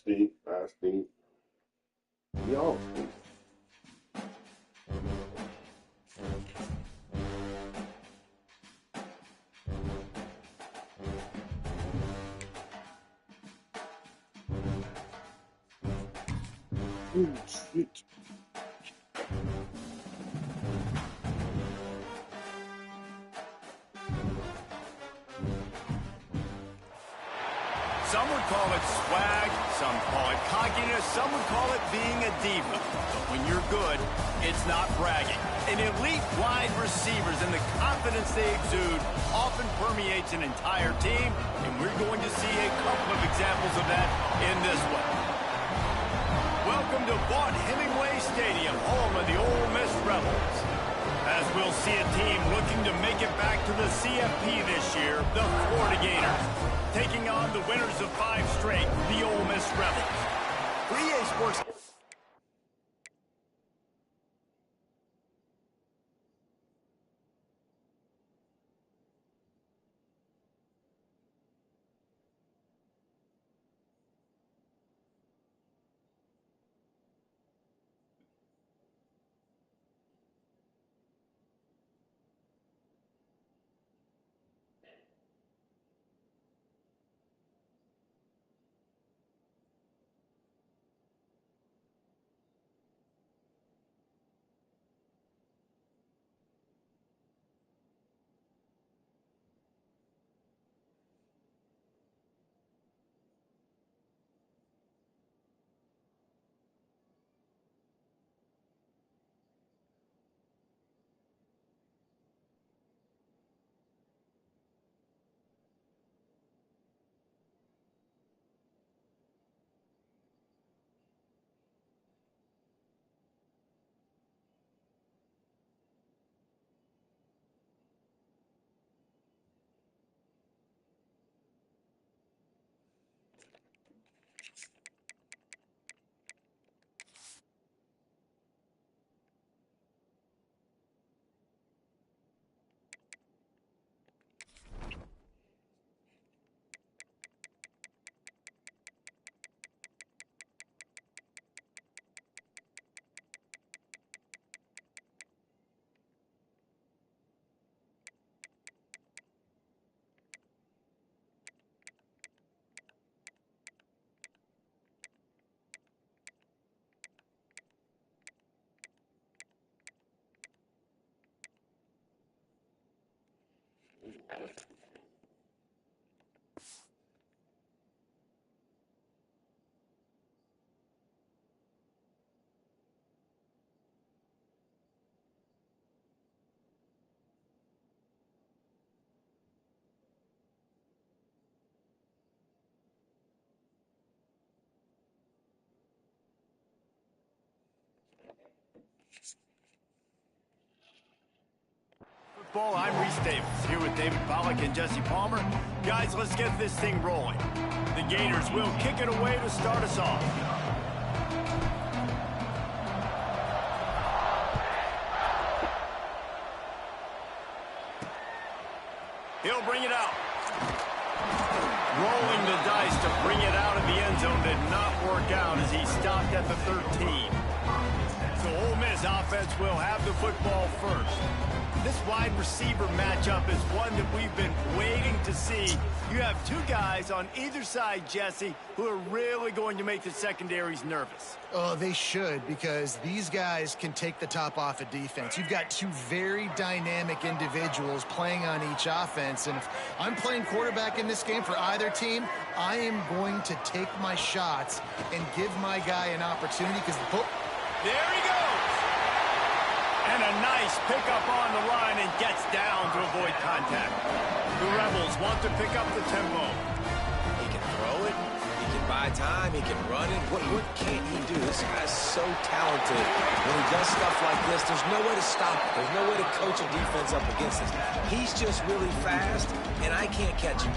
I speak. We all speak. Oh, shit. Some would call it swag, some call it cockiness, some would call it being a diva. But when you're good, it's not bragging. An elite wide receivers and the confidence they exude often permeates an entire team, and we're going to see a couple of examples of that in this one. Welcome to Vaught-Hemingway Stadium, home of the Ole Miss Rebels. As we'll see a team looking to make it back to the CFP this year, the Florida Gators, taking on the winners of 5 straight, the Ole Miss Rebels. For EA Sports... I'm Reese Davis, here with David Pollack and Jesse Palmer. Guys, let's get this thing rolling. The Gators will kick it away to start us off. He'll bring it out. Rolling the dice to bring it out of the end zone did not work out as he stopped at the 13. So Ole Miss offense will have the football first. This wide receiver matchup is one that we've been waiting to see. You have 2 guys on either side, Jesse, who are really going to make the secondaries nervous. Oh, they should, because these guys can take the top off of defense. You've got 2 very dynamic individuals playing on each offense, and if I'm playing quarterback in this game for either team, I am going to take my shots and give my guy an opportunity because there he goes! And a nice pickup on the line and gets down to avoid contact. The Rebels want to pick up the tempo. He can throw it, he can buy time, he can run it. What can't he do? This guy's so talented. When he does stuff like this, there's no way to stop it. There's no way to coach a defense up against this. He's just really fast, and I can't catch him.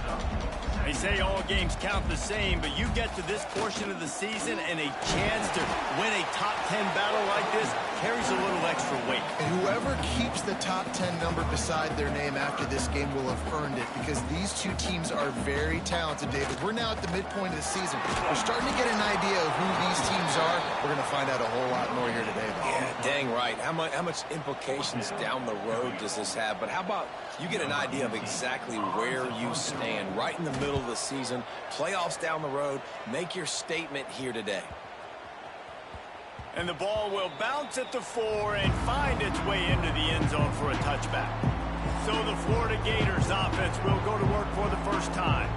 They say all games count the same, but you get to this portion of the season and a chance to win a top 10 battle like this carries a little extra weight. And whoever keeps the top 10 number beside their name after this game will have earned it, because these two teams are very talented, David. We're now at the midpoint of the season. We're starting to get an idea of who these teams are. We're going to find out a whole lot more here today. Yeah, dang right. How much implications down the road does this have? But how about you get an idea of exactly where you stand right in the middle of the season, playoffs down the road, make your statement here today. And the ball will bounce at the 4 and find its way into the end zone for a touchback. So the Florida Gators offense will go to work for the first time.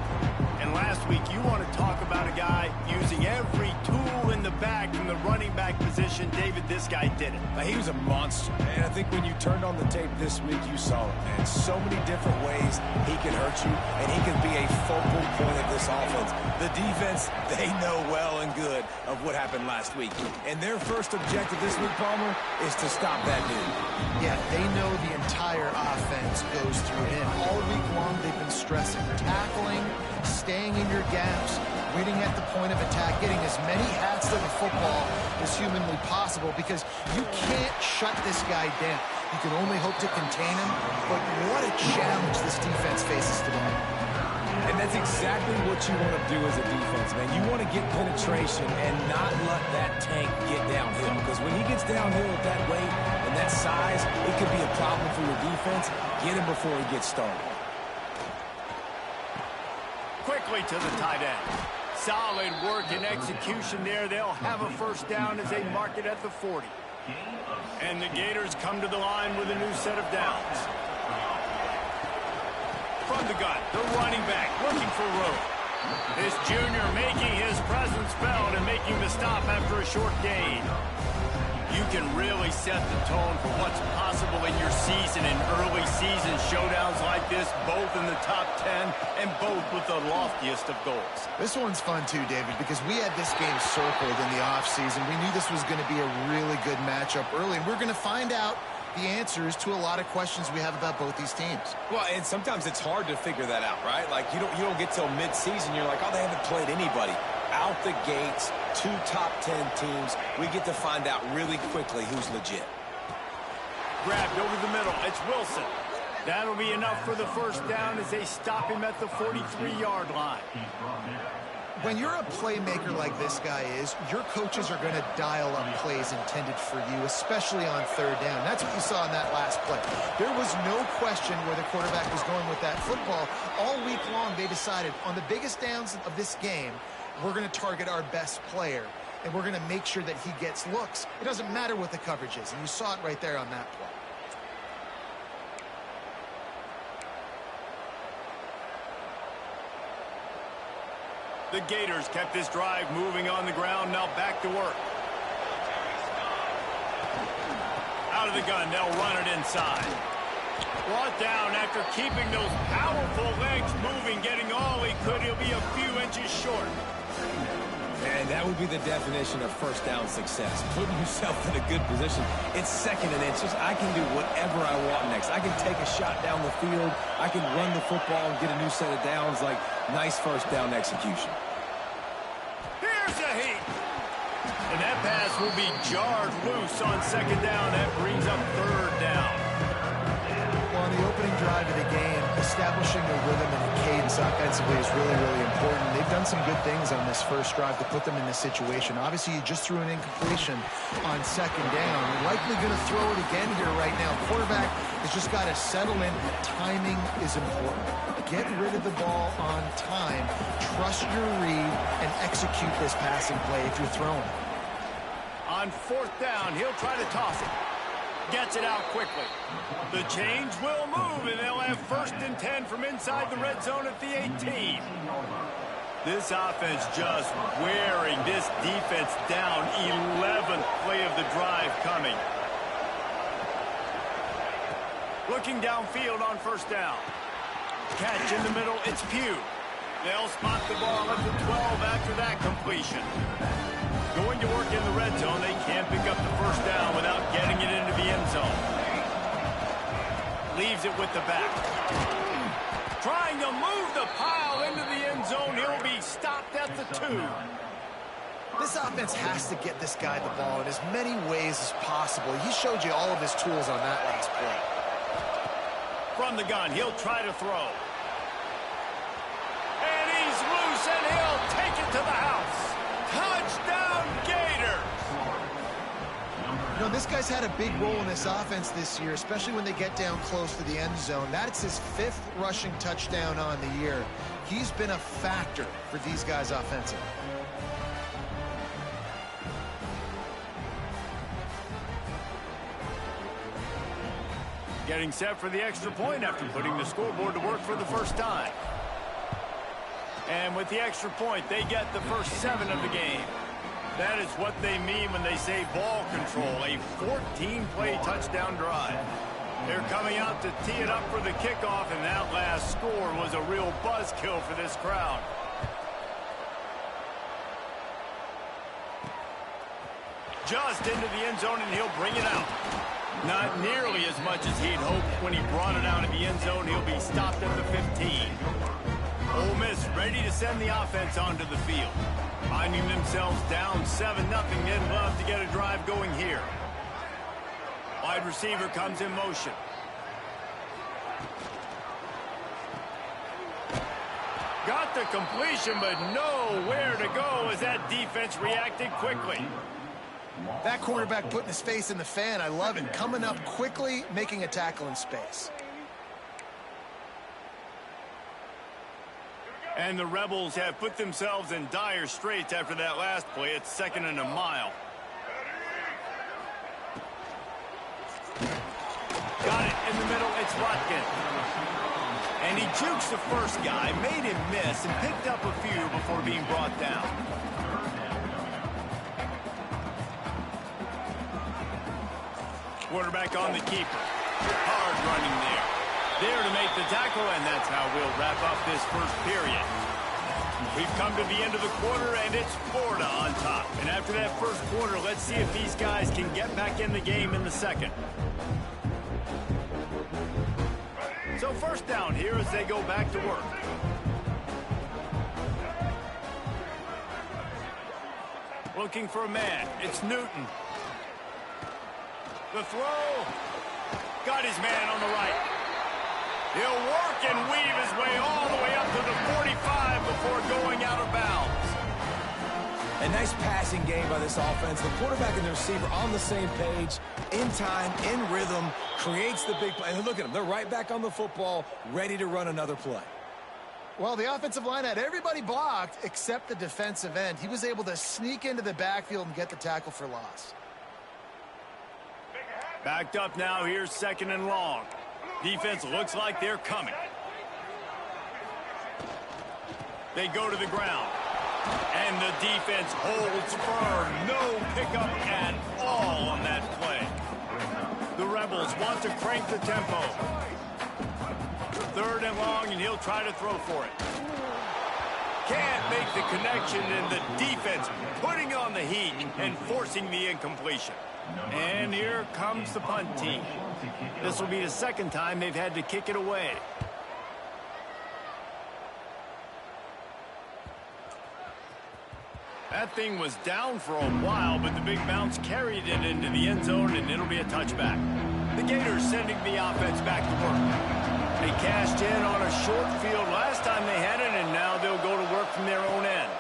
And last week, you want to talk about a guy using every tool in the bag from the running back position. David, this guy did it. He was a monster, and I think when you turned on the tape this week, you saw it, man. So many different ways he can hurt you, and he can be a focal point of this offense. The defense, they know well and good of what happened last week. And their first objective this week, Palmer, is to stop that dude. Yeah, they know the entire offense goes through him. All week long, they've been stressing tackling, staying in your gaps, winning at the point of attack, getting as many hats to the football as humanly possible, because you can't shut this guy down. You can only hope to contain him, but what a challenge this defense faces today. And that's exactly what you want to do as a defense, man. You want to get penetration and not let that tank get downhill, because when he gets downhill at that weight and that size, it could be a problem for your defense. Get him before he gets started. Quickly to the tight end. Solid work and execution there. They'll have a first down as they mark it at the 40. And the Gators come to the line with a new set of downs. From the gun, the running back looking for room. This junior making his presence felt and making the stop after a short gain. You can really set the tone for what's possible in your season in early season showdowns like this, both in the top 10 and both with the loftiest of goals. This one's fun too, David, because we had this game circled in the offseason. We knew this was going to be a really good matchup early, and we're going to find out the answers to a lot of questions we have about both these teams. Well, and sometimes it's hard to figure that out, right? Like, you don't get till mid-season, you're like, oh, they haven't played anybody. Out the gates, 2 top 10 teams, we get to find out really quickly who's legit. Grabbed over the middle, it's Wilson. That'll be enough for the first down as they stop him at the 43-yard line. When you're a playmaker like this guy is, your coaches are going to dial up plays intended for you, especially on third down. That's what you saw in that last play. There was no question where the quarterback was going with that football. All week long, they decided on the biggest downs of this game, we're going to target our best player, and we're going to make sure that he gets looks. It doesn't matter what the coverage is, and you saw it right there on that play. The Gators kept this drive moving on the ground, now back to work. Out of the gun, they'll run it inside. Brought down after keeping those powerful legs moving, getting all he could. He'll be a few inches short. And that would be the definition of first down success. Putting yourself in a good position. It's second and inches. I can do whatever I want next. I can take a shot down the field. I can run the football and get a new set of downs. Like, nice first down execution. Here's a heat. And that pass will be jarred loose on second down. That brings up third down. Well, on the opening drive of the game, establishing a rhythm and a cadence offensively is really, really important. They've done some good things on this first drive to put them in this situation. Obviously, you just threw an incompletion on second down. You're likely going to throw it again here right now. Quarterback has just got to settle in. Timing is important. Get rid of the ball on time. Trust your read and execute this passing play if you're throwing it. On fourth down, he'll try to toss it. Gets it out quickly. The chains will move, and they'll have first and 10 from inside the red zone at the 18. This offense just wearing this defense down. 11th play of the drive coming. Looking downfield on first down. Catch in the middle, it's Pugh. They'll spot the ball at the 12 after that completion. Going to work in the red zone, they can't pick up the first down without getting it into the end zone. Leaves it with the back. Trying to move the pile into the end zone. He'll be stopped at the 2. This offense has to get this guy the ball in as many ways as possible. He showed you all of his tools on that last play. From the gun, he'll try to throw. And he's loose, and he'll take it to the house. Touchdown, Gators! You know, this guy's had a big role in this offense this year, especially when they get down close to the end zone. That's his 5th rushing touchdown on the year. He's been a factor for these guys offensively. Getting set for the extra point after putting the scoreboard to work for the first time. And with the extra point, they get the first 7 of the game. That is what they mean when they say ball control, a 14-play touchdown drive. They're coming out to tee it up for the kickoff, and that last score was a real buzzkill for this crowd. Just into the end zone, and he'll bring it out. Not nearly as much as he'd hoped when he brought it out of the end zone. He'll be stopped at the 15. Ole Miss ready to send the offense onto the field. Finding themselves down 7-0, they'd love to get a drive going here. Wide receiver comes in motion. Got the completion, but nowhere to go as that defense reacted quickly. That quarterback putting his face in the fan, I love it. Coming up quickly, making a tackle in space. And the Rebels have put themselves in dire straits after that last play. It's 2nd and a mile. Got it in the middle. It's Watkins. And he jukes the first guy, made him miss, and picked up a few before being brought down. Quarterback on the keeper. Hard running there. There to make the tackle, and that's how we'll wrap up this first period. We've come to the end of the quarter, and it's Florida on top. And after that first quarter, let's see if these guys can get back in the game in the second. So first down here as they go back to work. Looking for a man. It's Newton. The throw. Got his man on the right. He'll work and weave his way all the way up to the 45 before going out of bounds. A nice passing game by this offense. The quarterback and the receiver on the same page, in time, in rhythm, creates the big play. And look at them. They're right back on the football, ready to run another play. Well, the offensive line had everybody blocked except the defensive end. He was able to sneak into the backfield and get the tackle for loss. Backed up now. Here's 2nd and long. Defense looks like they're coming. They go to the ground. And the defense holds firm. No pickup at all on that play. The Rebels want to crank the tempo. 3rd and long, and he'll try to throw for it. Can't make the connection, and the defense putting on the heat and forcing the incompletion. And here comes the punt team. This will be the 2nd time they've had to kick it away. That thing was down for a while, but the big bounce carried it into the end zone, and it'll be a touchback. The Gators sending the offense back to work. They cashed in on a short field last time they had it, and now they'll go to work from their own end.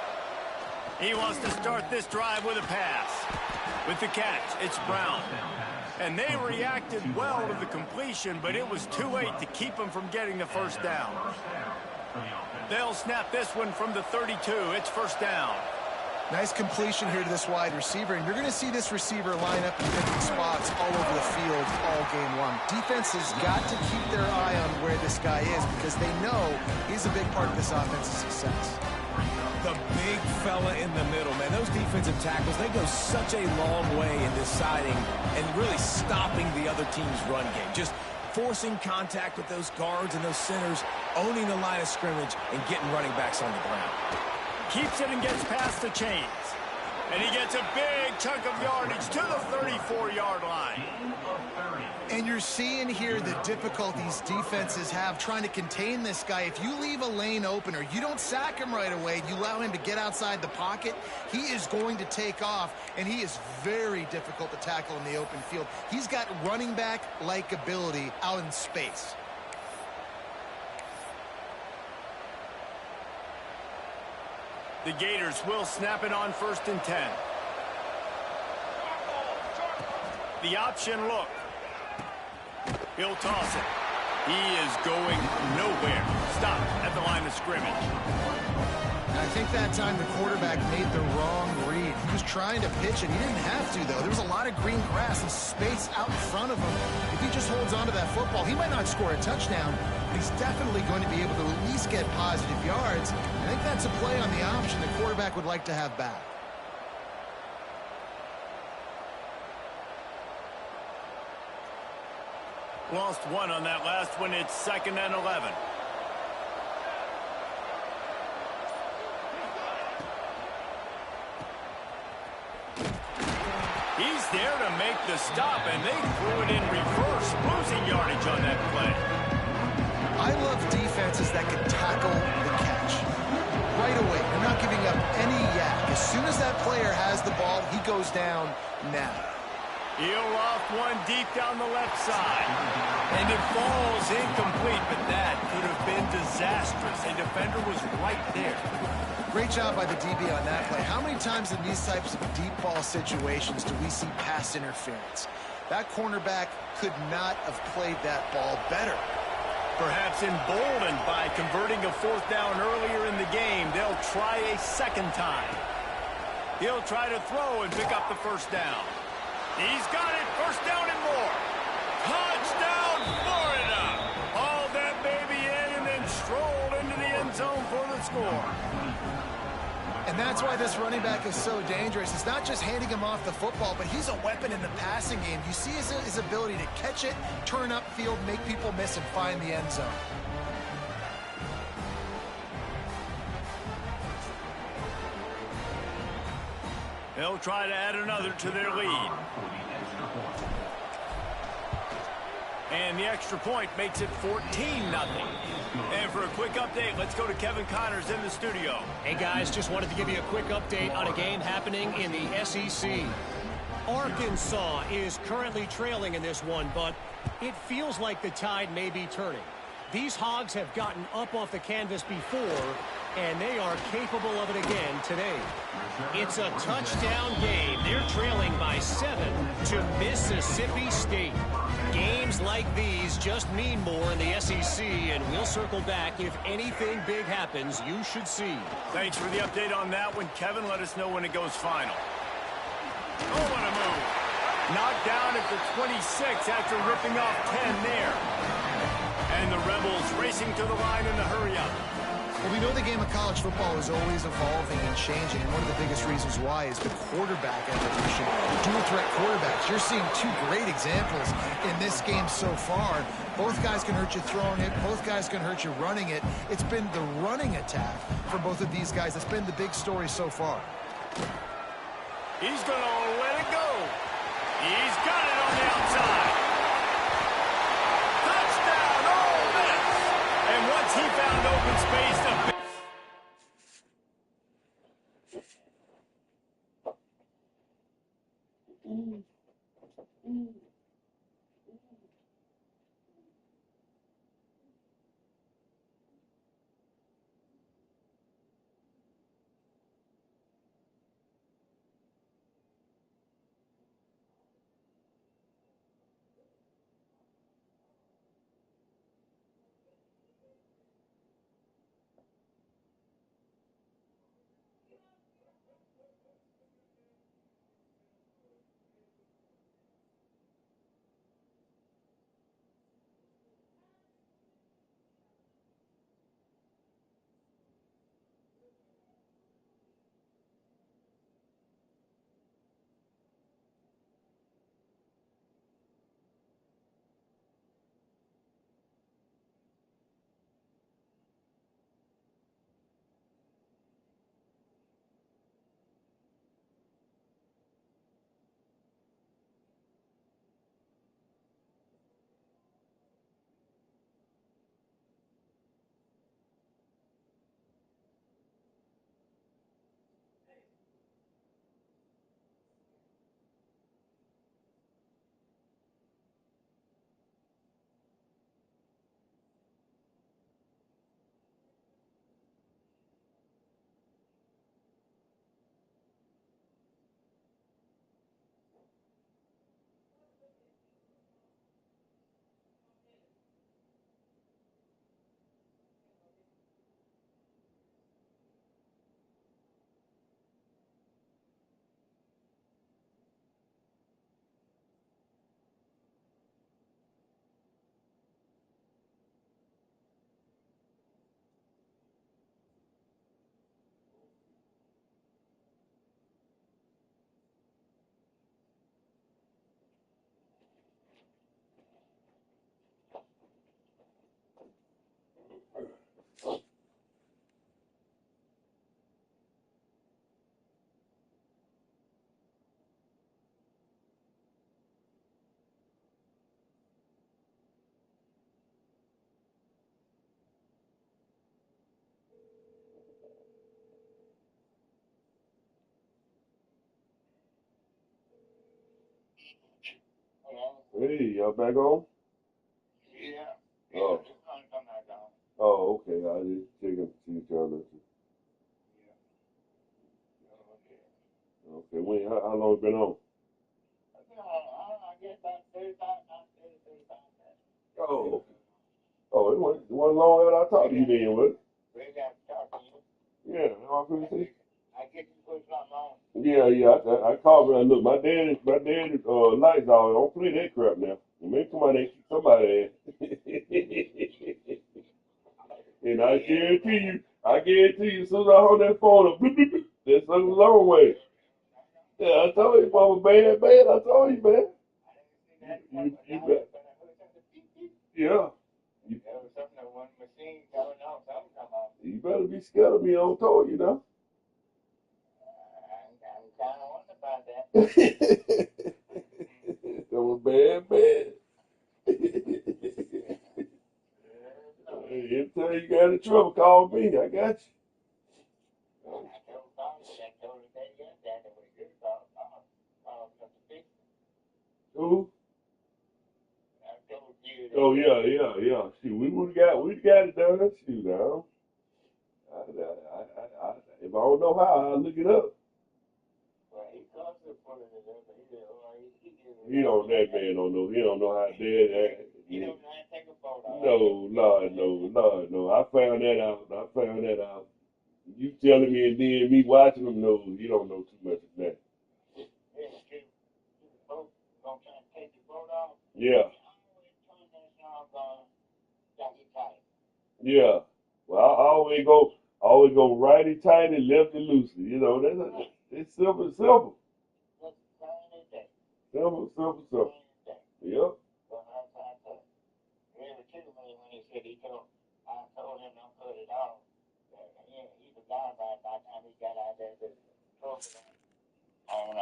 He wants to start this drive with a pass. With the catch, it's Brown. And they reacted well to the completion, but it was too late to keep them from getting the first down. They'll snap this one from the 32. It's first down. Nice completion here to this wide receiver, and you're going to see this receiver line up in different spots all over the field all game long. Defense has got to keep their eye on where this guy is because they know he's a big part of this offense's success. The big fella in the middle, man. Those defensive tackles, they go such a long way in deciding and really stopping the other team's run game. Just forcing contact with those guards and those centers, owning the line of scrimmage, and getting running backs on the ground. Keeps it and gets past the chains. And he gets a big chunk of yardage to the 34-yard line. And you're seeing here the difficulties defenses have trying to contain this guy. If you leave a lane open or you don't sack him right away, you allow him to get outside the pocket, he is going to take off, and he is very difficult to tackle in the open field. He's got running back-like ability out in space. The Gators will snap it on 1st and 10. The option look. He'll toss it. He is going nowhere. Stop at the line of scrimmage. I think that time the quarterback made the wrong read. He was trying to pitch it. He didn't have to, though. There was a lot of green grass and space out in front of him. If he just holds on to that football, he might not score a touchdown, but he's definitely going to be able to at least get positive yards. I think that's a play on the option the quarterback would like to have back. Lost one on that last one. It's 2nd and 11. He's there to make the stop, and they threw it in reverse, losing yardage on that play. I love defenses that can tackle the catch right away. They're not giving up any yak. As soon as that player has the ball, he goes down now. He'll loft one deep down the left side. And it falls incomplete, but that could have been disastrous. A defender was right there. Great job by the DB on that play. How many times in these types of deep ball situations do we see pass interference? That cornerback could not have played that ball better. Perhaps emboldened by converting a 4th down earlier in the game, they'll try a 2nd time. He'll try to throw and pick up the 1st down. He's got it. 1st down and more. Touchdown, Florida. Hauled that baby in and then strolled into the end zone for the score. And that's why this running back is so dangerous. It's not just handing him off the football, but he's a weapon in the passing game. You see his ability to catch it, turn upfield, make people miss, and find the end zone. They'll try to add another to their lead. And the extra point makes it 14-0. And for a quick update, let's go to Kevin Connors in the studio. Hey, guys, just wanted to give you a quick update on a game happening in the SEC. Arkansas is currently trailing in this one, but it feels like the tide may be turning. These Hogs have gotten up off the canvas before, and they are capable of it again today. It's a touchdown game. They're trailing by 7 to Mississippi State. Games like these just mean more in the SEC, and we'll circle back. If anything big happens, you should see. Thanks for the update on that one, Kevin. Let us know when it goes final. Oh, what a move. Knocked down at the 26 after ripping off 10 there. And the Rebels racing to the line in the hurry-up. Well, we know the game of college football is always evolving and changing, and one of the biggest reasons why is the quarterback evolution. Dual-threat quarterbacks. You're seeing 2 great examples in this game so far. Both guys can hurt you throwing it. Both guys can hurt you running it. It's been the running attack for both of these guys that's been the big story so far. He's going to let it go. He's got it on the outside. Touchdown, Ole Miss. And once he found open space to Hey, y'all back on? Yeah. Oh. Just gonna come back down. Oh, okay. I just checking to see if y'all listen. Okay. When? How long it been on? I guess about 35, not 30, 35 minutes. Oh. Oh, it wasn't long after I talked to you then, was it? We got to talk to you. Yeah, that's what I'm finna say. I get you put something on. Yeah. I called when I look. My dad lights out. Don't play that crap now. Maybe somebody kick somebody ass. And I guarantee you, as soon as I hold that phone up, bloop, bloop, bloop, that's a long way. Yeah, I told you, mama, man, I told you, man. You bet. Yeah. There was something that one machine coming out, something come out. You better be scared of me, I don't told you now. I'm kind of wondering about that. That was bad. Every time you got in trouble, call me. I got you. I told Tommy, I told him that yesterday that we could call Mr. Fix. Who? I told you that. Oh yeah. Shoot, we got it done. Shoot, now. If I don't know how, I'll look it up. Well, he comes to put it up, but he did. That man don't know. He don't know how to do that. He don't know how to take a photo. No, Lord, no. I found that out. You telling me and then me watching him, no, you don't know too much of that. Yeah, folks gonna try to take the photo. Yeah. Tight. Yeah. Well, I always go righty tighty, lefty loosely. You know, it's simple. Simple. Yep. I told him don't cut it off. He was down by the time he got out there to on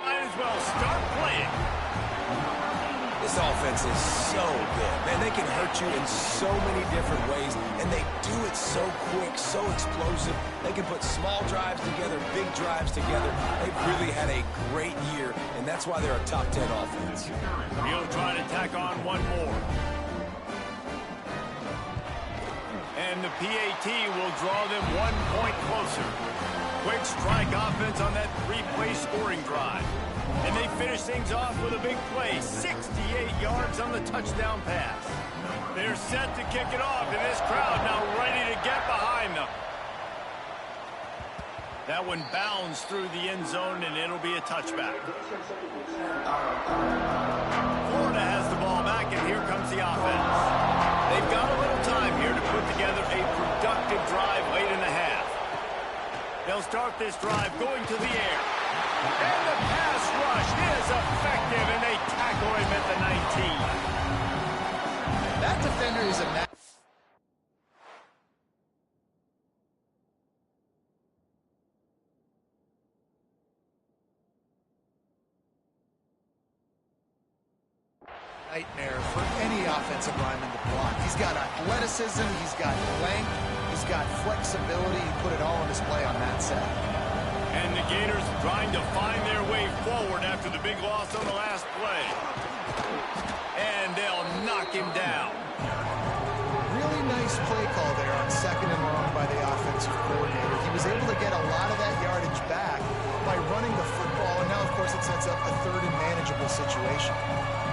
Might as well start playing. This offense is so good. Man, they can hurt you in so many different ways, and they do it so quick, so explosive. They can put small drives together, big drives together. They've really had a great year, and that's why they're a top 10 offense. He'll try to tack on one more. And the PAT will draw them 1 point closer. Quick strike offense on that three-play scoring drive. And they finish things off with a big play, 68 yards on the touchdown pass. They're set to kick it off, and this crowd now ready to get behind them. That one bounds through the end zone, and it'll be a touchback. Florida has the ball back, and here comes the offense. They've got a little time here to put together a productive drive late in the half. They'll start this drive going to the air. And the pass rush is effective, and they tackle him at the 19. That defender is a nightmare for any offensive lineman to block. He's got athleticism, he's got length, he's got flexibility. He put it all on display on that set. And the Gators trying to find their way forward after the big loss on the last play. And they'll knock him down. Really nice play call there on 2nd and long by the offensive coordinator. He was able to get a lot of that yardage back by running the football, and now, of course, it sets up a 3rd and manageable situation.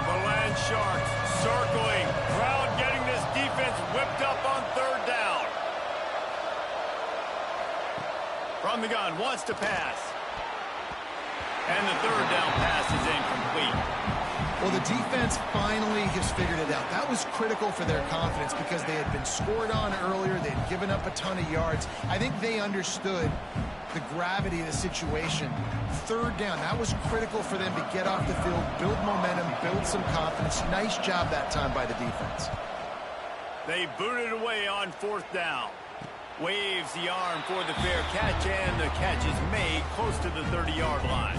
The Land Sharks circling. Crowd getting this defense whipped up on 3rd down. From the gun, wants to pass. And the 3rd down pass is incomplete. Well, the defense finally has figured it out. That was critical for their confidence because they had been scored on earlier. They had given up a ton of yards. I think they understood the gravity of the situation. 3rd down, that was critical for them to get off the field, build momentum, build some confidence. Nice job that time by the defense. They booted away on 4th down. Waves the arm for the fair catch, and the catch is made close to the 30-yard line.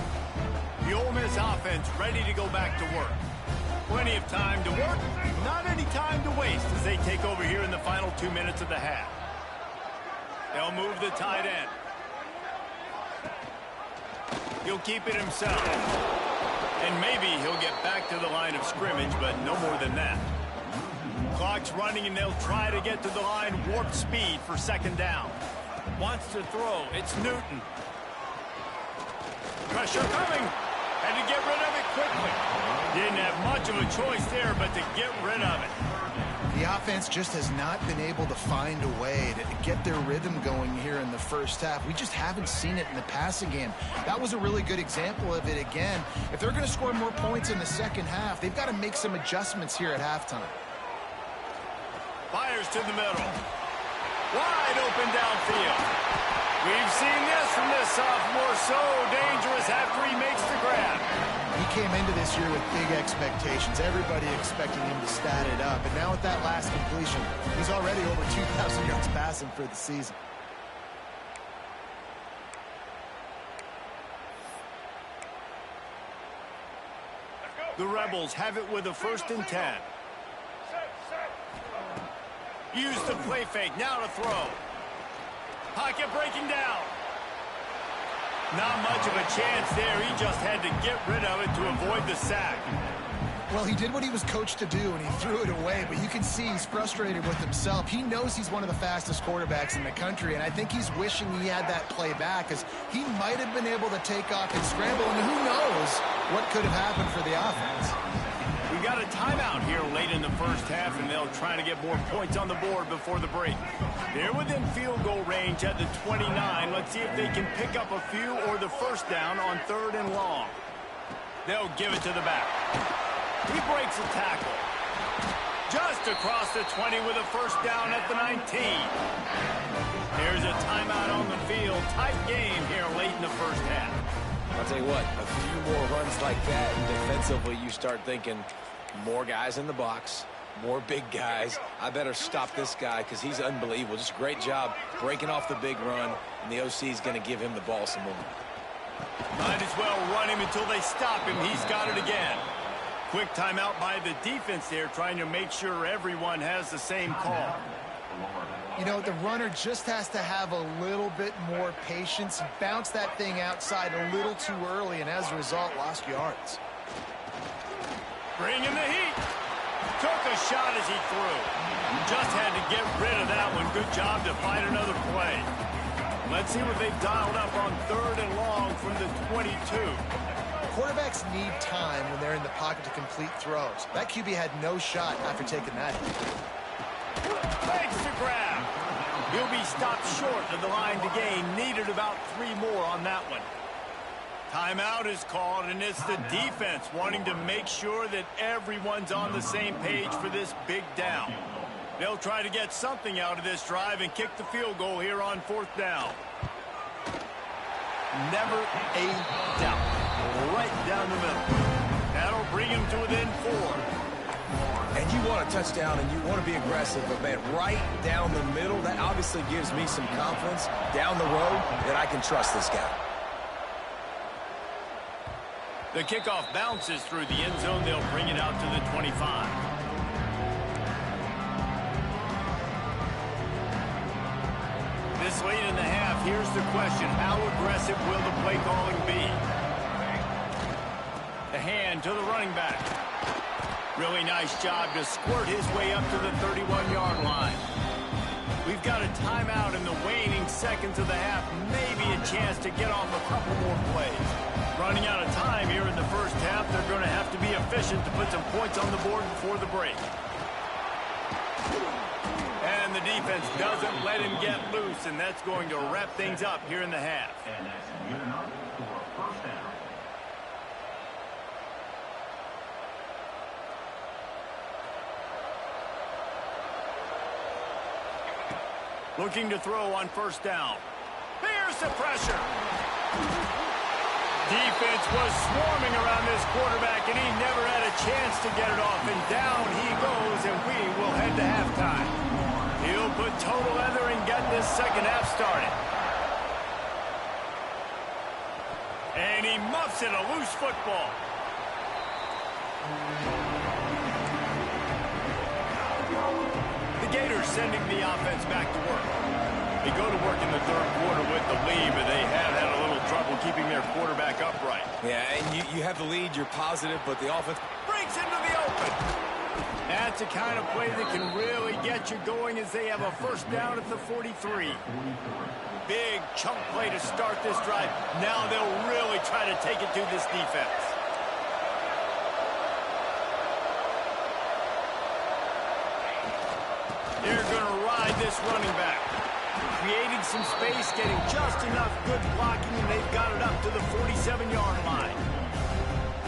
The Ole Miss offense ready to go back to work. Plenty of time to work, not any time to waste as they take over here in the final 2 minutes of the half. They'll move the tight end. He'll keep it himself. And maybe he'll get back to the line of scrimmage, but no more than that. Clock's running, and they'll try to get to the line warp speed for second down. Wants to throw. It's Newton. Pressure coming. Had to get rid of it quickly. Didn't have much of a choice there, but to get rid of it. The offense just has not been able to find a way to get their rhythm going here in the first half. We just haven't seen it in the passing game. That was a really good example of it again. If they're going to score more points in the second half, they've got to make some adjustments here at halftime. Fires to the middle. Wide open downfield. We've seen this from this sophomore, so dangerous after he makes the grab. He came into this year with big expectations. Everybody expecting him to stat it up. And now with that last completion, he's already over 2,000 yards passing for the season. The Rebels have it with a 1st and 10. Use the play fake, now to throw. Pocket breaking down. Not much of a chance there. He just had to get rid of it to avoid the sack. Well, he did what he was coached to do, and he threw it away. But you can see he's frustrated with himself. He knows he's one of the fastest quarterbacks in the country, and I think he's wishing he had that play back, because he might have been able to take off and scramble, and who knows what could have happened for the offense. We got a timeout here late in the first half, and they'll try to get more points on the board before the break. They're within field goal range at the 29. Let's see if they can pick up a few or the first down on 3rd and long. They'll give it to the back. He breaks a tackle. Just across the 20 with a first down at the 19. Here's a timeout on the field. Tight game here late in the first half. I'll tell you what, a few more runs like that, and defensively you start thinking more guys in the box, more big guys. I better stop this guy because he's unbelievable. Just a great job breaking off the big run, and the OC is going to give him the ball some more. Might as well run him until they stop him. He's got it again. Quick timeout by the defense there, trying to make sure everyone has the same call. You know, the runner just has to have a little bit more patience. Bounce that thing outside a little too early, and as a result, lost yards. Bring in the heat. Took a shot as he threw. Just had to get rid of that one. Good job to find another play. Let's see what they've dialed up on 3rd and long from the 22. Quarterbacks need time when they're in the pocket to complete throws. That QB had no shot after taking that hit. Makes the grab. He'll be stopped short of the line to gain. Needed about 3 more on that one. Timeout is called, and it's the defense wanting to make sure that everyone's on the same page for this big down. They'll try to get something out of this drive and kick the field goal here on 4th down. Never a doubt. Right down the middle. That'll bring him to within 4. And you want a touchdown and you want to be aggressive, but man, right down the middle, that obviously gives me some confidence down the road that I can trust this guy. The kickoff bounces through the end zone. They'll bring it out to the 25. This late in the half, here's the question. How aggressive will the play calling be? The hand to the running back. Really nice job to squirt his way up to the 31-yard line. We've got a timeout in the waning seconds of the half. Maybe a chance to get off a couple more plays. Running out of time here in the first half. They're going to have to be efficient to put some points on the board before the break. And the defense doesn't let him get loose, and that's going to wrap things up here in the half. And that's good enough for a first down. Looking to throw on first down. Here's the pressure. Defense was swarming around this quarterback, and he never had a chance to get it off. And down he goes, and we will head to halftime. He'll put total leather and get this second half started. And he muffs it, a loose football. Gators sending the offense back to work. They go to work in the third quarter with the lead, but they have had a little trouble keeping their quarterback upright. Yeah, and you have the lead, you're positive, but the offense Breaks into the open. That's a kind of play that can really get you going as they have a first down at the 43. Big chunk play to start this drive. Now they'll really try to take it to this defense. They're going to ride this running back. Creating some space, getting just enough good blocking, and they've got it up to the 47-yard line.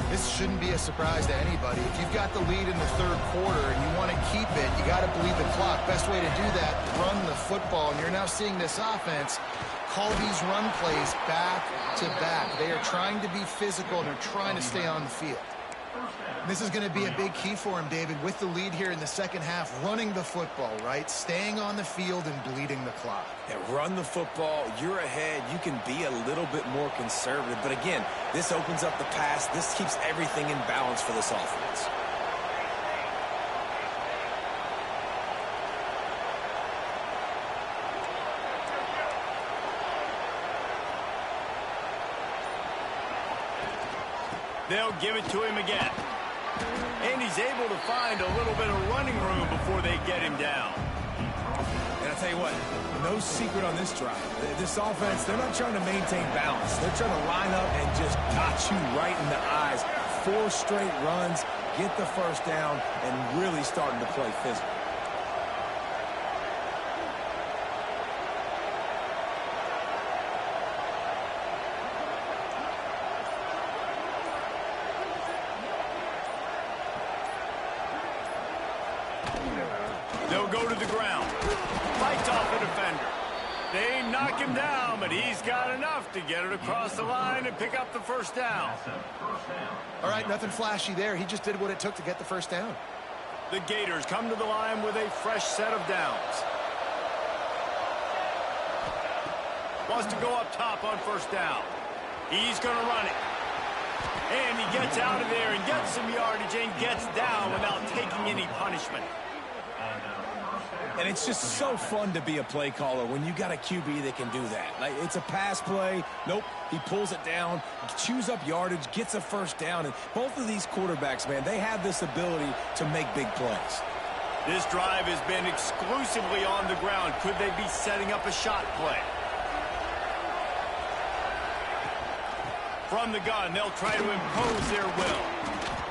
This shouldn't be a surprise to anybody. If you've got the lead in the third quarter and you want to keep it, you got to bleed the clock. Best way to do that, run the football. And you're now seeing this offense call these run plays back to back. They are trying to be physical and they're trying to stay on the field. This is going to be a big key for him, David, with the lead here in the second half, running the football, right? Staying on the field and bleeding the clock. Yeah, run the football, you're ahead, you can be a little bit more conservative. But again, this opens up the pass. This keeps everything in balance for this offense. They'll give it to him again. And he's able to find a little bit of running room before they get him down. And I tell you what, no secret on this drive. This offense, they're not trying to maintain balance. They're trying to line up and just dot you right in the eyes. 4 straight runs, get the first down, and really starting to play physical. They'll go to the ground. Fights off the defender. They knock him down, but he's got enough to get it across the line and pick up the first down. All right, nothing flashy there. He just did what it took to get the first down. The Gators come to the line with a fresh set of downs. Wants to go up top on first down. He's going to run it. And he gets out of there and gets some yardage and gets down without taking any punishment. And it's just so fun to be a play caller when you got a QB that can do that. Like, it's a pass play. Nope, he pulls it down, chews up yardage, gets a first down. And both of these quarterbacks, man, they have this ability to make big plays. This drive has been exclusively on the ground. Could they be setting up a shot play? From the gun, they'll try to impose their will.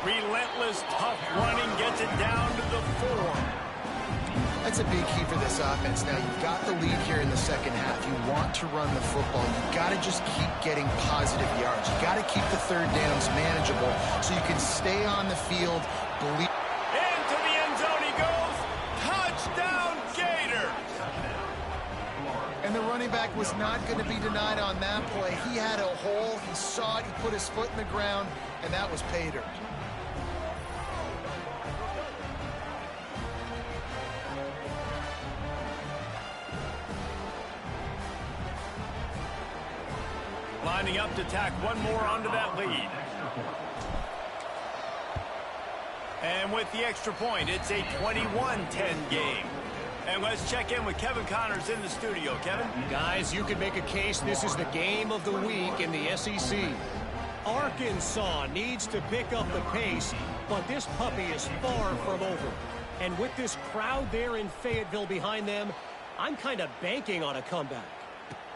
Relentless, tough running gets it down to the 4. That's a big key for this offense. Now, you've got the lead here in the second half. You want to run the football. You've got to just keep getting positive yards. You've got to keep the third downs manageable so you can stay on the field. Into the end zone he goes. Touchdown, Gators! And the running back was not going to be denied on that play. He had a hole. He saw it. He put his foot in the ground, and that was pay dirt. Lining up to tack one more onto that lead. And with the extra point, it's a 21-10 game. And let's check in with Kevin Connors in the studio. Kevin? Guys, you can make a case this is the game of the week in the SEC. Arkansas needs to pick up the pace, but this puppy is far from over. And with this crowd there in Fayetteville behind them, I'm kind of banking on a comeback.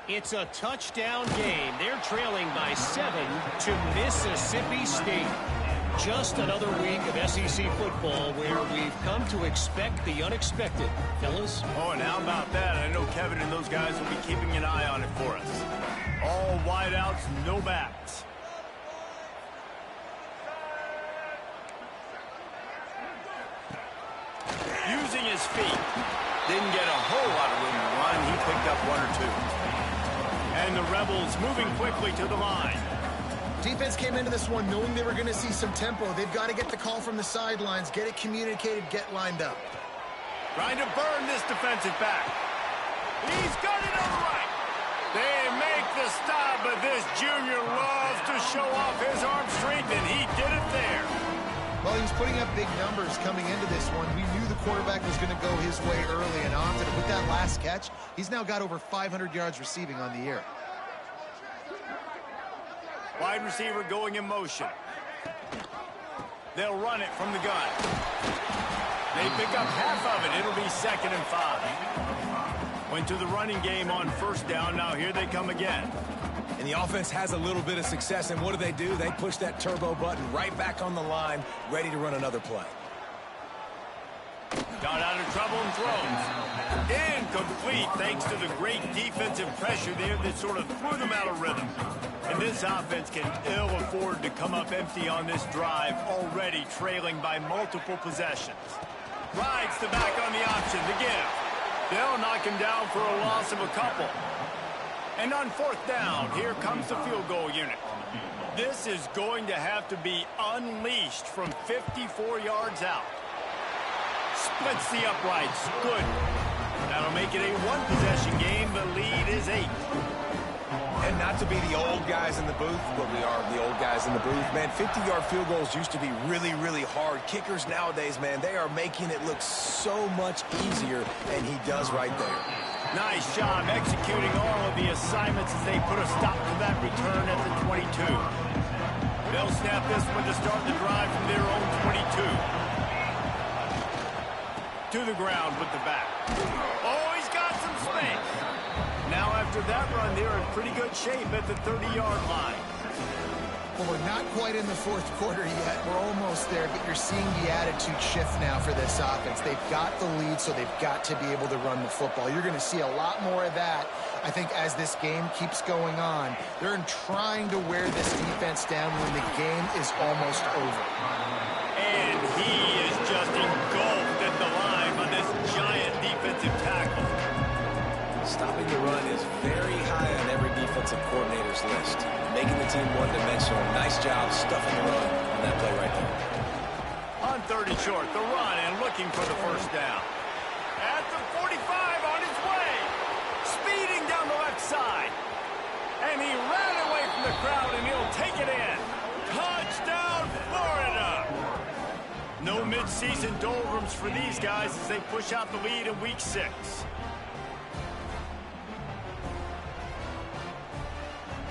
It's a touchdown game. They're trailing by 7 to Mississippi State. Just another week of SEC football where we've come to expect the unexpected. Fellas? Oh, and how about that? I know Kevin and those guys will be keeping an eye on it for us. All wideouts, no backs. Using his feet. Didn't get a whole lot of room to run. He picked up 1 or 2. And the Rebels moving quickly to the line. Defense came into this one knowing they were going to see some tempo. They've got to get the call from the sidelines, get it communicated, get lined up. Trying to burn this defensive back. He's got it on the right. They make the stop, but this junior loves to show off his arm strength, and he did it there. Well, he was putting up big numbers coming into this one. We knew the quarterback was going to go his way early and often. And with that last catch, he's now got over 500 yards receiving on the year. Wide receiver going in motion. They'll run it from the gun. They pick up half of it. It'll be 2nd and 5. Went to the running game on 1st down. Now here they come again. And the offense has a little bit of success, and what do? They push that turbo button right back on the line, ready to run another play. Got out of trouble and throws. Incomplete thanks to the great defensive pressure there that sort of threw them out of rhythm. And this offense can ill afford to come up empty on this drive, already trailing by multiple possessions. Rides the back on the option to give. They'll knock him down for a loss of a couple. And on 4th down, here comes the field goal unit. This is going to have to be unleashed from 54 yards out. Splits the uprights. Good. That'll make it a 1-possession game. The lead is 8. And not to be the old guys in the booth, but we are the old guys in the booth. Man, 50-yard field goals used to be really, really hard. Kickers nowadays, man, they are making it look so much easier, and he does right there. Nice job executing all of the assignments as they put a stop to that return at the 22. They'll snap this one to start the drive from their own 22. To the ground with the back. Oh, he's got some space. Now after that run, they're in pretty good shape at the 30-yard line. Well, we're not quite in the 4th quarter yet. We're almost there, but you're seeing the attitude shift now for this offense. They've got the lead, so they've got to be able to run the football. You're going to see a lot more of that, I think, as this game keeps going on. They're trying to wear this defense down when the game is almost over. And he is just engulfed at the line by this giant defensive tackle. Stopping the run is very high on every defensive coordinator's list. Making the team one-dimensional. Nice job stuffing the run on that play right there. On 3rd and short, the run and looking for the 1st down. At the 45 on his way. Speeding down the left side. And he ran away from the crowd and he'll take it in. Touchdown, Florida! No mid-season doldrums for these guys as they push out the lead in week 6.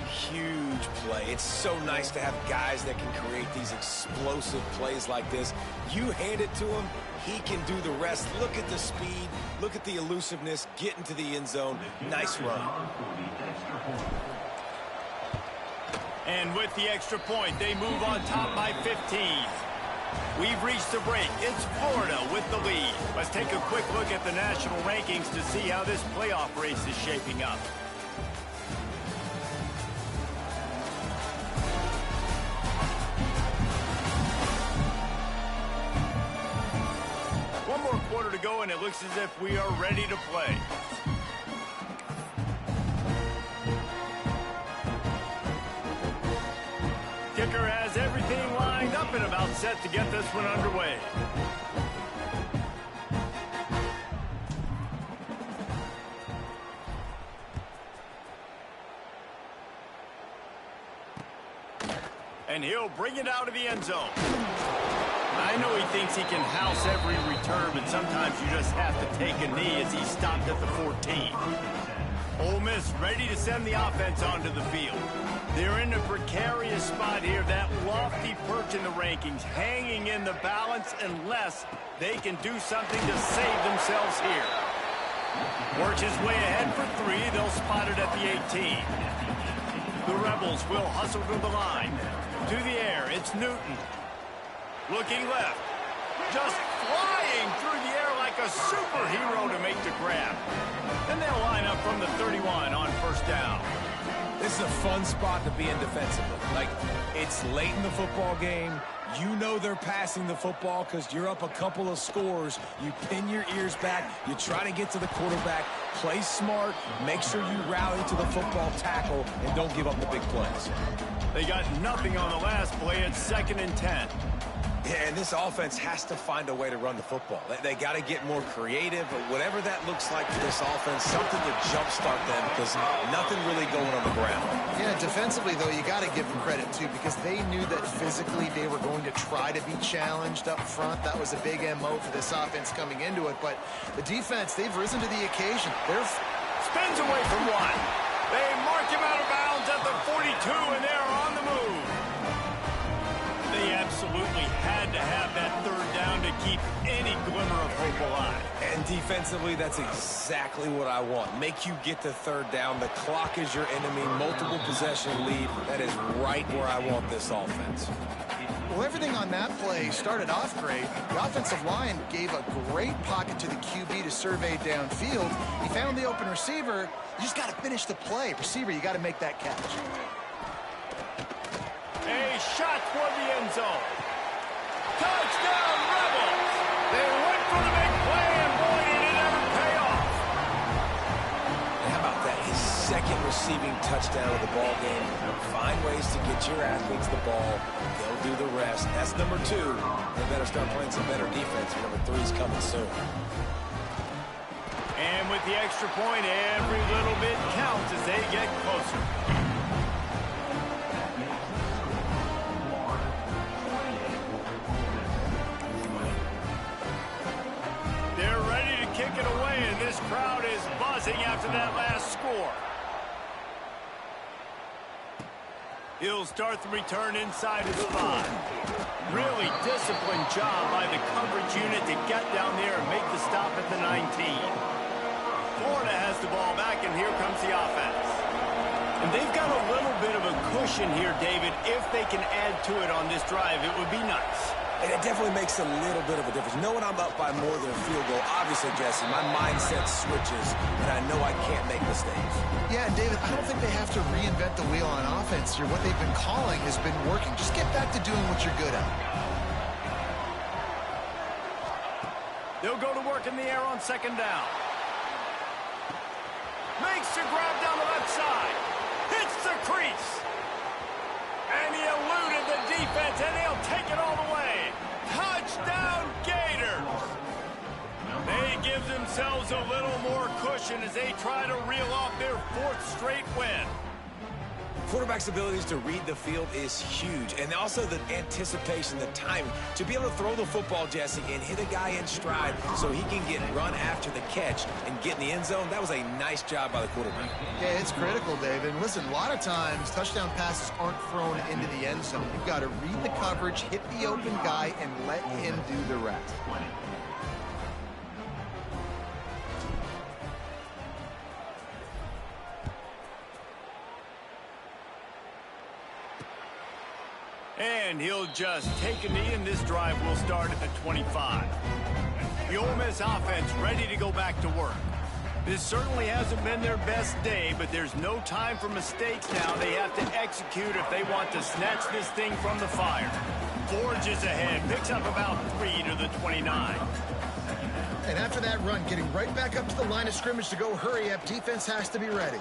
Huge play. It's so nice to have guys that can create these explosive plays like this. You hand it to him, he can do the rest. Look at the speed, look at the elusiveness, get into the end zone. Nice run. And with the extra point, they move on top by 15. We've reached the break. It's Florida with the lead. Let's take a quick look at the national rankings to see how this playoff race is shaping up. One more quarter to go, and it looks as if we are ready to play. Kicker has everything lined up and about set to get this one underway. And he'll bring it out of the end zone. I know he thinks he can house every return, but sometimes you just have to take a knee as he stopped at the 14. Ole Miss ready to send the offense onto the field. They're in a precarious spot here, that lofty perch in the rankings, hanging in the balance unless they can do something to save themselves here. Works his way ahead for 3. They'll spot it at the 18. The Rebels will hustle to the line. To the air, it's Newton. Looking left. Just flying through the air like a superhero to make the grab. And they'll line up from the 31 on 1st down. This is a fun spot to be in defensively. Like, it's late in the football game. You know they're passing the football because you're up a couple of scores. You pin your ears back. You try to get to the quarterback. Play smart. Make sure you rally to the football tackle and don't give up the big plays. They got nothing on the last play. It's 2nd and 10. Yeah, and this offense has to find a way to run the football. They got to get more creative, but whatever that looks like for this offense, something to jumpstart them because nothing really going on the ground. Yeah, defensively, though, you got to give them credit, too, because they knew that physically they were going to try to be challenged up front. That was a big MO for this offense coming into it. But the defense, they've risen to the occasion. Spins away from one. They mark him out of bounds at the 42, and they're on the move. They absolutely had to have that third down to keep any glimmer of hope alive. And defensively, that's exactly what I want. Make you get the third down. The clock is your enemy. Multiple possession lead. That is right where I want this offense. Well, everything on that play started off great. The offensive line gave a great pocket to the QB to survey downfield. He found the open receiver. You just got to finish the play. Receiver, you got to make that catch. A shot toward the end zone. Touchdown, Rebels! They went for the big play, and boy, did it ever pay off. And how about that? His second receiving touchdown of the ball game. Find ways to get your athletes the ball. They'll do the rest. That's number 2. They better start playing some better defense. Number 3 is coming soon. And with the extra point, every little bit counts as they get closer. They're ready to kick it away, and this crowd is buzzing after that last score. He'll start the return inside his 5. Really disciplined job by the coverage unit to get down there and make the stop at the 19. Florida has the ball back, and here comes the offense. And they've got a little bit of a cushion here, David. If they can add to it on this drive, it would be nice. And it definitely makes a little bit of a difference. Knowing I'm up by more than a field goal, obviously, Jesse, my mindset switches, and I know I can't make mistakes. Yeah, David, I don't think they have to reinvent the wheel on offense here. What they've been calling has been working. Just get back to doing what you're good at. They'll go to work in the air on second down. Makes the grab down the left side. Hits the crease. And he eluded the defense, and they'll take it all the way. Touchdown, Gators! They give themselves a little more cushion as they try to reel off their 4th straight win. Quarterback's abilities to read the field is huge, and also the anticipation, the timing. To be able to throw the football, Jesse, and hit a guy in stride so he can get run after the catch and get in the end zone, that was a nice job by the quarterback. Yeah, it's critical, David. And listen, a lot of times touchdown passes aren't thrown into the end zone. You've got to read the coverage, hit the open guy, and let him do the rest. And he'll just take a knee, and this drive will start at the 25. The Ole Miss offense ready to go back to work. This certainly hasn't been their best day, but there's no time for mistakes now. They have to execute if they want to snatch this thing from the fire. Forges ahead, picks up about 3 to the 29. And after that run, getting right back up to the line of scrimmage to go hurry up, defense has to be ready.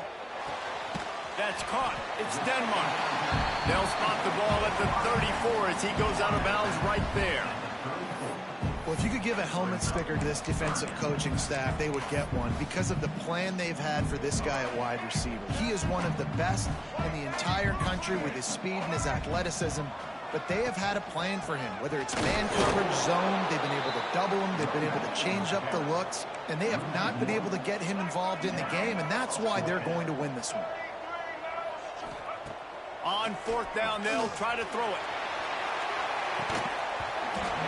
That's caught. It's Denmark. They'll spot the ball at the 34 as he goes out of bounds right there. Well, if you could give a helmet sticker to this defensive coaching staff, they would get one because of the plan they've had for this guy at wide receiver. He is one of the best in the entire country with his speed and his athleticism, but they have had a plan for him. Whether it's man coverage, zone, they've been able to double him, they've been able to change up the looks, and they have not been able to get him involved in the game, and that's why they're going to win this one. On 4th down, they'll try to throw it.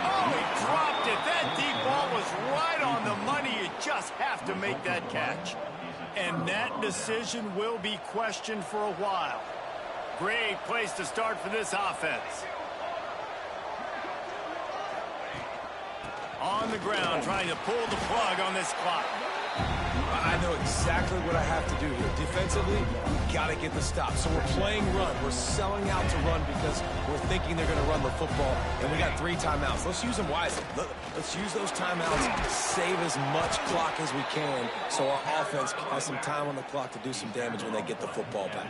Oh, he dropped it. That deep ball was right on the money. You just have to make that catch. And that decision will be questioned for a while. Great place to start for this offense. On the ground, trying to pull the plug on this clock. I know exactly what I have to do here. Defensively, we got to get the stop. So we're playing run. We're selling out to run because we're thinking they're going to run the football, and we got 3 timeouts. Let's use them wisely. Let's use those timeouts, save as much clock as we can so our offense has some time on the clock to do some damage when they get the football back.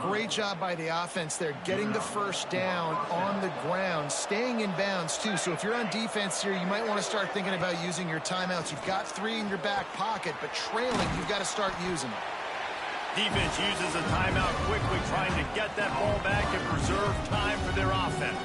Great job by the offense there, getting the first down on the ground, staying in bounds too. So if you're on defense here, you might want to start thinking about using your timeouts. You've got 3 in your back pocket, but trailing, you've got to start using them. Defense uses a timeout quickly, trying to get that ball back and preserve time for their offense.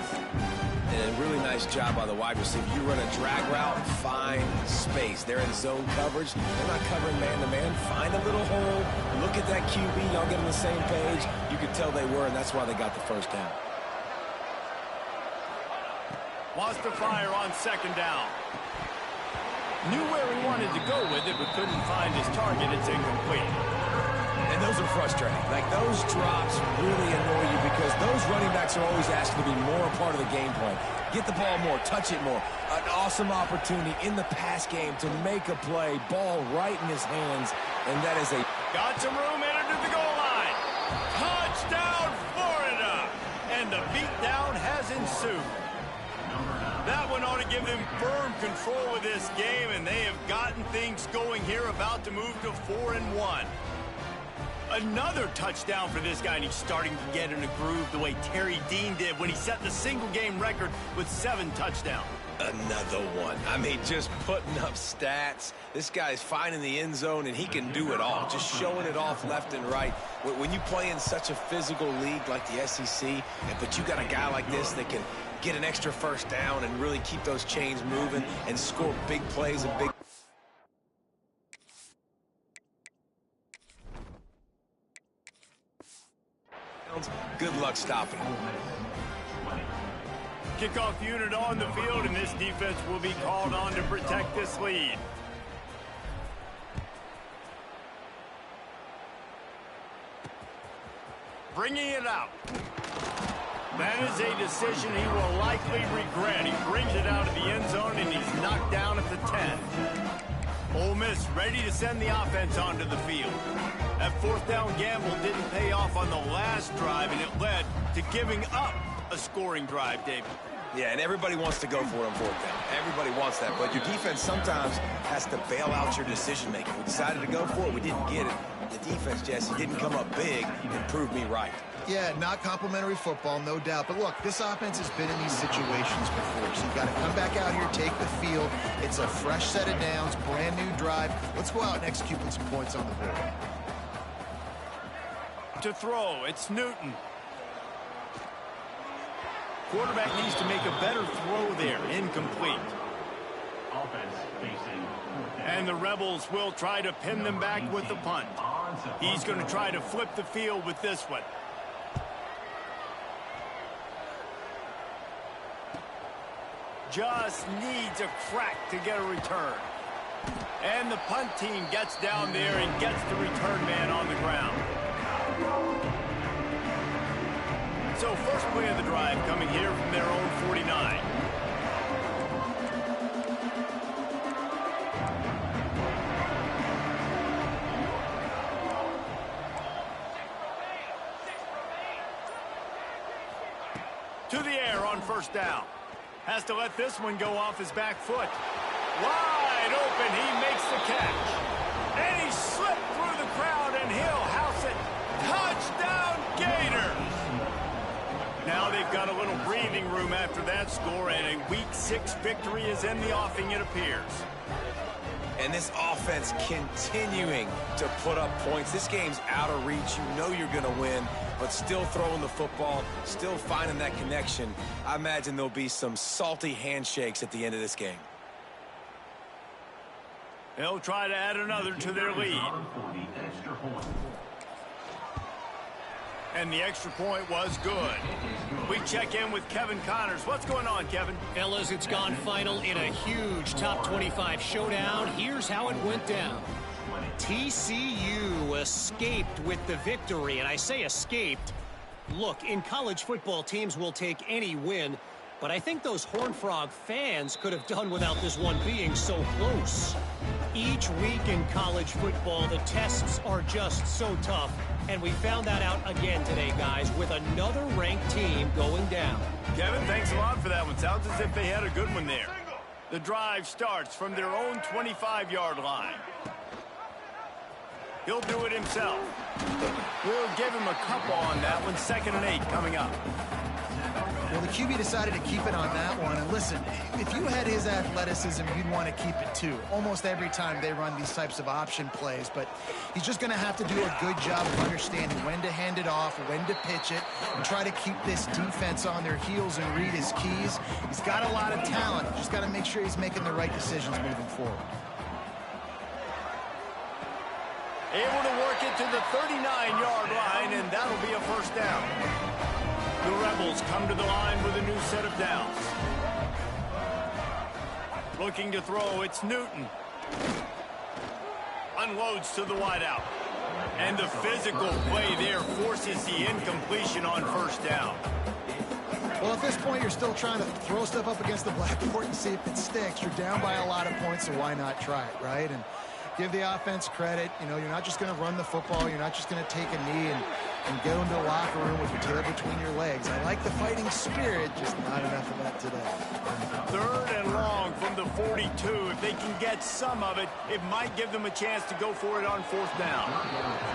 And a really nice job by the wide receiver. You run a drag route, find space. They're in zone coverage. They're not covering man-to-man. Find a little hole. Look at that QB. Y'all get on the same page. You could tell they were, and that's why they got the first down. Wants to fire on 2nd down. Knew where he wanted to go with it, but couldn't find his target. It's incomplete. And those are frustrating. Like, those drops really annoy you because those running backs are always asking to be more a part of the game plan. Get the ball more, touch it more. An awesome opportunity in the pass game to make a play. Ball right in his hands, and that is a... Got some room, entered to the goal line. Touchdown, Florida! And the beatdown has ensued. That one ought to give them firm control of this game, and they have gotten things going here, about to move to 4-1. Another touchdown for this guy, and he's starting to get in a groove the way Terry Dean did when he set the single-game record with 7 touchdowns. Another one. I mean, just putting up stats. This guy's finding the end zone, and he can do it all. Just showing it off left and right. When you play in such a physical league like the SEC, but you got a guy like this that can get an extra first down and really keep those chains moving and score big plays and big... Good luck stopping. Kickoff unit on the field, and this defense will be called on to protect this lead. Bringing it out. That is a decision he will likely regret. He brings it out of the end zone, and he's knocked down at the 10. Ole Miss ready to send the offense onto the field. That 4th down gamble didn't pay off on the last drive, and it led to giving up a scoring drive, David. Yeah, and everybody wants to go for it on 4th down. Everybody wants that, but your defense sometimes has to bail out your decision-making. We decided to go for it. We didn't get it. The defense, Jesse, didn't come up big and prove me right. Yeah, not complimentary football, no doubt. But look, this offense has been in these situations before, so you've got to come back out here, take the field. It's a fresh set of downs, brand new drive. Let's go out and execute with some points on the board. To throw, it's Newton. Quarterback needs to make a better throw there. Incomplete. And the Rebels will try to pin them back with the punt. He's going to try to flip the field with this one. Just needs a crack to get a return. And the punt team gets down there and gets the return man on the ground. So first play of the drive coming here from their own 49. To the air on 1st down. Has to let this one go off his back foot. Wide open, he makes the catch. And he slipped through the crowd, and he'll house it. Touchdown, Gators! Now they've got a little breathing room after that score, and a Week 6 victory is in the offing, it appears. And this offense continuing to put up points. This game's out of reach. You know you're going to win, but still throwing the football, still finding that connection. I imagine there'll be some salty handshakes at the end of this game. They'll try to add another to their lead. And the extra point was good. We check in with Kevin Connors. What's going on, Kevin? Fellas, it's gone final in a huge top 25 showdown. Here's how it went down. TCU escaped with the victory, and I say escaped. Look, in college football, teams will take any win, but I think those Horned Frog fans could have done without this one being so close. Each week in college football, the tests are just so tough. And we found that out again today, guys, with another ranked team going down. Kevin, thanks a lot for that one. Sounds as if they had a good one there. The drive starts from their own 25-yard line. He'll do it himself. We'll give him a couple on that one. 2nd and 8 coming up. Well, the QB decided to keep it on that one. And listen, if you had his athleticism, you'd want to keep it too. Almost every time they run these types of option plays. But he's just going to have to do a good job of understanding when to hand it off, when to pitch it, and try to keep this defense on their heels and read his keys. He's got a lot of talent. Just got to make sure he's making the right decisions moving forward. Able to work it to the 39-yard line, and that'll be a first down. The Rebels come to the line with a new set of downs. Looking to throw, it's Newton. Unloads to the wideout. And the physical play there forces the incompletion on first down. Well, at this point, you're still trying to throw stuff up against the blackboard and see if it sticks. You're down by a lot of points, so why not try it, right? And give the offense credit. You know, you're not just going to run the football. You're not just going to take a knee and go into the locker room with your tail between your legs. I like the fighting spirit, just not enough of that today. 3rd and long from the 42. If they can get some of it, it might give them a chance to go for it on 4th down.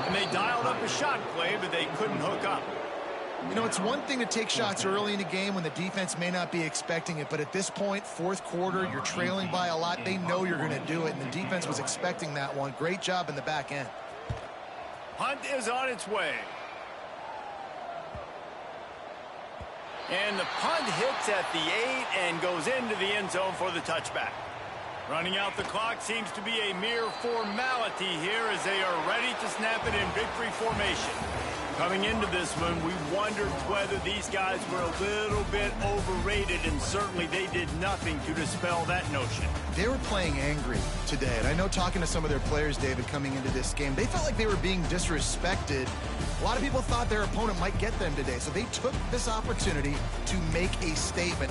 And they dialed up a shot play, but they couldn't hook up. You know, it's one thing to take shots early in a game when the defense may not be expecting it, but at this point, 4th quarter, you're trailing by a lot. They know you're going to do it, and the defense was expecting that one. Great job in the back end. Punt is on its way. And the punt hits at the 8 and goes into the end zone for the touchback. Running out the clock seems to be a mere formality here as they are ready to snap it in victory formation. Coming into this one, we wondered whether these guys were a little bit overrated, and certainly they did nothing to dispel that notion. They were playing angry today, and I know talking to some of their players, David, coming into this game, they felt like they were being disrespected. A lot of people thought their opponent might get them today, so they took this opportunity to make a statement.